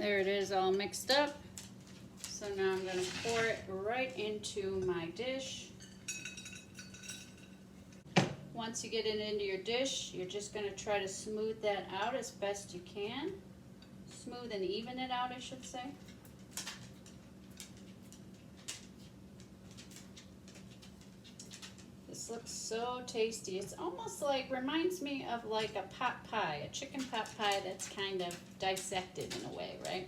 There it is, all mixed up. So now I'm going to pour it right into my dish. Once you get it into your dish, you're just going to try to smooth that out as best you can. Smooth and even it out, I should say. This looks so tasty. It's almost like, reminds me of like a pot pie, a chicken pot pie that's kind of dissected in a way, right?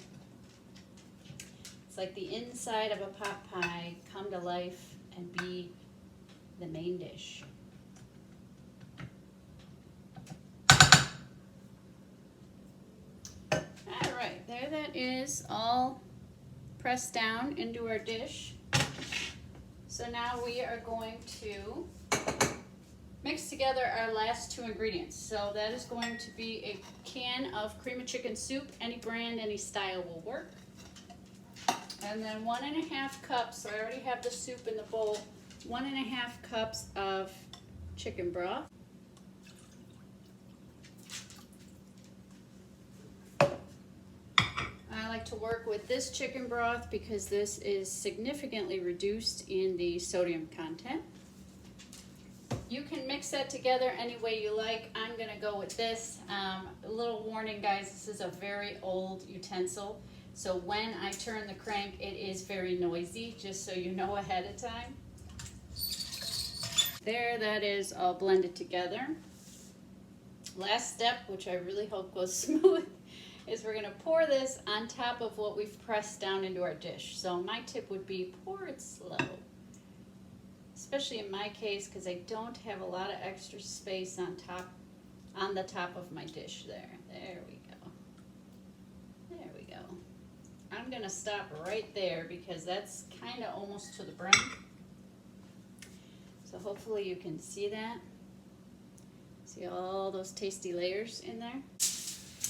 It's like the inside of a pot pie come to life and be the main dish. All right, there that is, all pressed down into our dish. So now we are going to mix together our last two ingredients. So that is going to be a can of cream of chicken soup. Any brand, any style will work. And then 1.5 cups, so I already have the soup in the bowl, 1.5 cups of chicken broth. I like to work with this chicken broth because this is significantly reduced in the sodium content. You can mix that together any way you like. I'm gonna go with this. A little warning, guys, this is a very old utensil. So when I turn the crank, it is very noisy, just so you know ahead of time. There, that is all blended together. Last step, which I really hope goes smooth, is we're gonna pour this on top of what we've pressed down into our dish. So my tip would be pour it slow. Especially in my case, because I don't have a lot of extra space on the top of my dish there. There we go. There we go. I'm gonna stop right there because that's kind of almost to the brim. So hopefully you can see that. See all those tasty layers in there?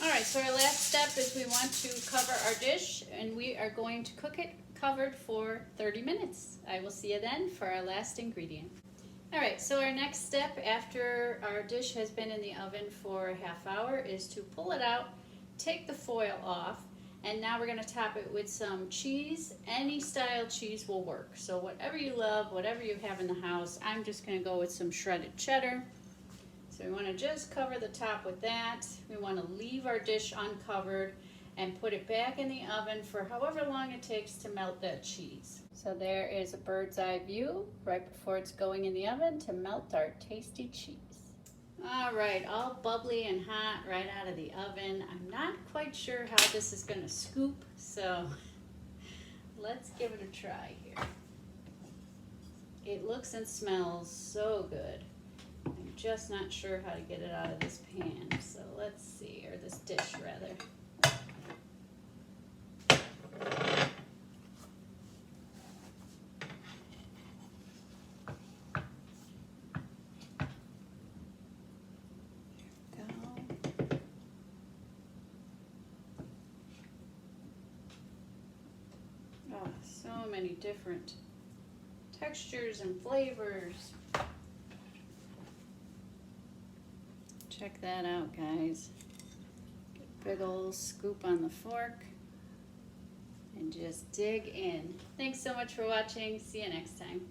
All right, so our last step is we want to cover our dish, and we are going to cook it covered for 30 minutes. I will see you then for our last ingredient. All right, so our next step after our dish has been in the oven for a half hour is to pull it out, take the foil off, and now we're gonna top it with some cheese. Any style cheese will work. So whatever you love, whatever you have in the house, I'm just gonna go with some shredded cheddar. So we wanna just cover the top with that. We wanna leave our dish uncovered and put it back in the oven for however long it takes to melt that cheese. So there is a bird's eye view right before it's going in the oven to melt our tasty cheese. All right, all bubbly and hot right out of the oven. I'm not quite sure how this is gonna scoop, so let's give it a try here. It looks and smells so good. I'm just not sure how to get it out of this pan, so let's see, or this dish rather. Oh, so many different textures and flavors. Check that out, guys. Get a big old scoop on the fork and just dig in. Thanks so much for watching. See you next time.